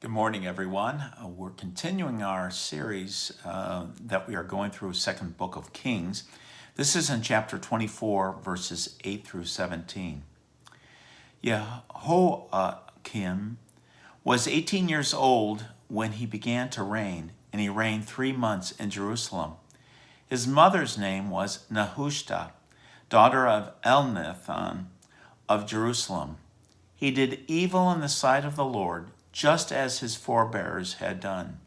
Good morning, everyone. We're continuing our series that we are going through, second book of Kings. This is in chapter 24, verses 8 through 17. Jehoiakim was 18 years old when he began to reign, and he reigned 3 months in Jerusalem. His mother's name was Nehushta, daughter of Elnathan of Jerusalem. He did evil in the sight of the Lord, just as his forebears had done.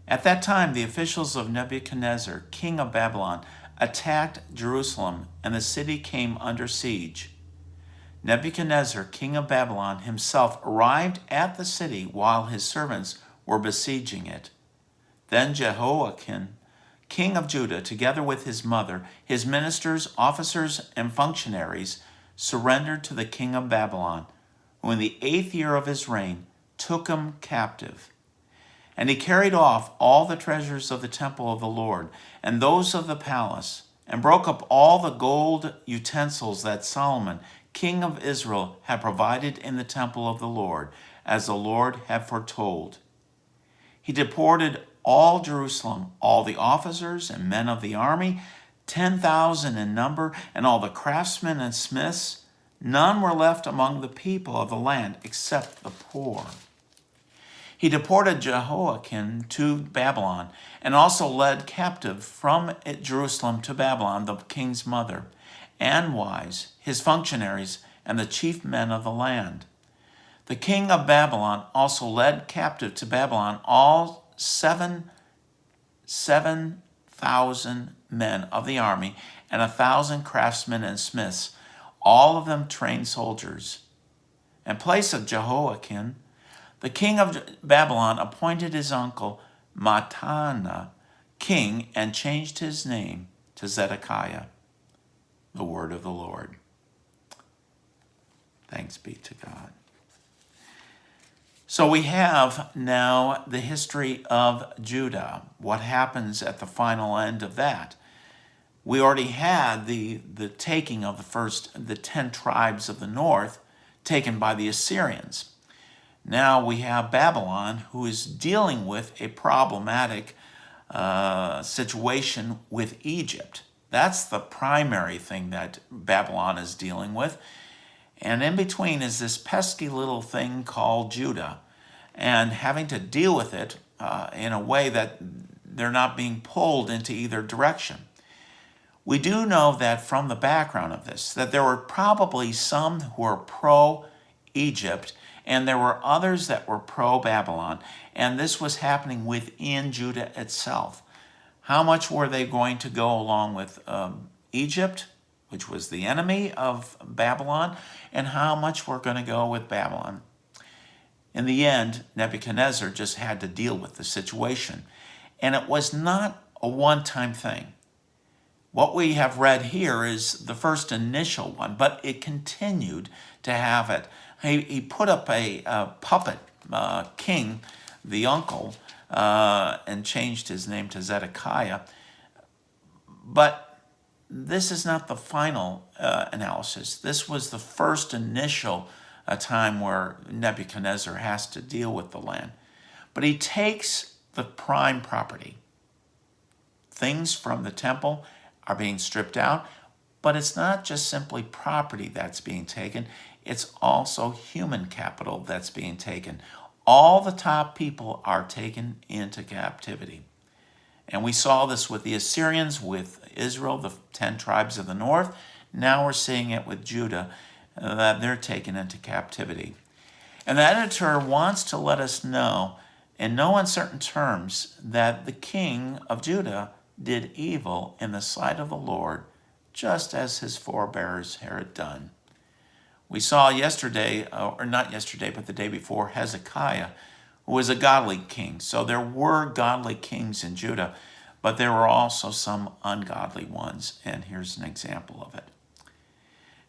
At that time, the officials of Nebuchadnezzar, king of Babylon, attacked Jerusalem, and the city came under siege. Nebuchadnezzar, king of Babylon, himself arrived at the city while his servants were besieging it. Then Jehoiakim, king of Judah, together with his mother, his ministers, officers, and functionaries, surrendered to the king of Babylon, who in the 8th year of his reign took him captive. And he carried off all the treasures of the temple of the Lord and those of the palace, and broke up all the gold utensils that Solomon, king of Israel, had provided in the temple of the Lord, as the Lord had foretold. He deported all Jerusalem, all the officers and men of the army, 10,000 in number, and all the craftsmen and smiths. None were left among the people of the land except the poor. He deported Jehoiakim to Babylon, and also led captive from Jerusalem to Babylon the king's mother, and wives, his functionaries, and the chief men of the land. The king of Babylon also led captive to Babylon all 7,000 men of the army, and 1,000 craftsmen and smiths, all of them trained soldiers. In place of Jehoiakim, the king of Babylon appointed his uncle Mattaniah king and changed his name to Zedekiah. The word of the Lord. Thanks be to God. So we have now the history of Judah. What happens at the final end of that? We already had the taking of the 10 tribes of the north taken by the Assyrians. Now we have Babylon, who is dealing with a problematic situation with Egypt. That's the primary thing that Babylon is dealing with. And in between is this pesky little thing called Judah, and having to deal with it in a way that they're not being pulled into either direction. We do know that from the background of this, that there were probably some who were pro-Egypt, and there were others that were pro-Babylon, and this was happening within Judah itself. How much were they going to go along with Egypt, which was the enemy of Babylon, and how much were going to go with Babylon? In the end, Nebuchadnezzar just had to deal with the situation, and it was not a one-time thing. What we have read here is the first initial one, but it continued to have it. He put up a puppet king, the uncle, and changed his name to Zedekiah. But this is not the final analysis. This was the first initial time where Nebuchadnezzar has to deal with the land. But he takes the prime property. Things from the temple are being stripped out, but it's not just simply property that's being taken, it's also human capital that's being taken. All the top people are taken into captivity. And we saw this with the Assyrians, with Israel, the 10 tribes of the north. Now we're seeing it with Judah, that they're taken into captivity. And the editor wants to let us know, in no uncertain terms, that the king of Judah did evil in the sight of the Lord, just as his forebears had done. We saw yesterday, or not yesterday, but the day before, Hezekiah, who was a godly king. So there were godly kings in Judah, but there were also some ungodly ones, and here's an example of it.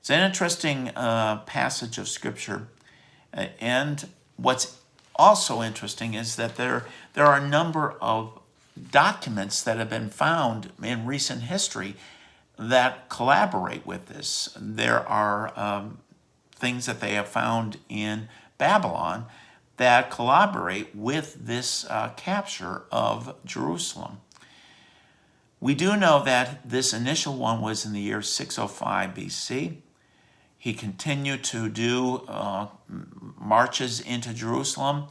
It's an interesting passage of Scripture, and what's also interesting is that there are a number of documents that have been found in recent history that collaborate with this. There are things that they have found in Babylon that collaborate with this capture of Jerusalem. We do know that this initial one was in the year 605 BC. He continued to do marches into Jerusalem.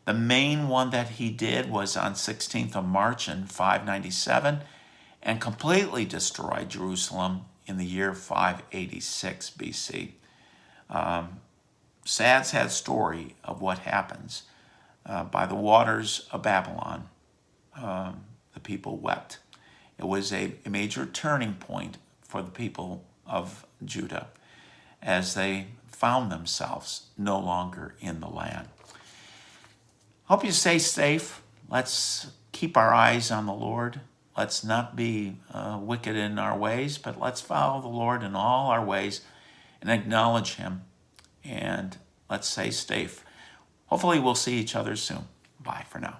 The main one that he did was on 16th of March in 597 and completely destroyed Jerusalem in the year 586 BC. Sad story of what happens. By the waters of Babylon, the people wept. It was a major turning point for the people of Judah as they found themselves no longer in the land. Hope you stay safe. Let's keep our eyes on the Lord. Let's not be wicked in our ways, but let's follow the Lord in all our ways and acknowledge him. And let's stay safe. Hopefully we'll see each other soon. Bye for now.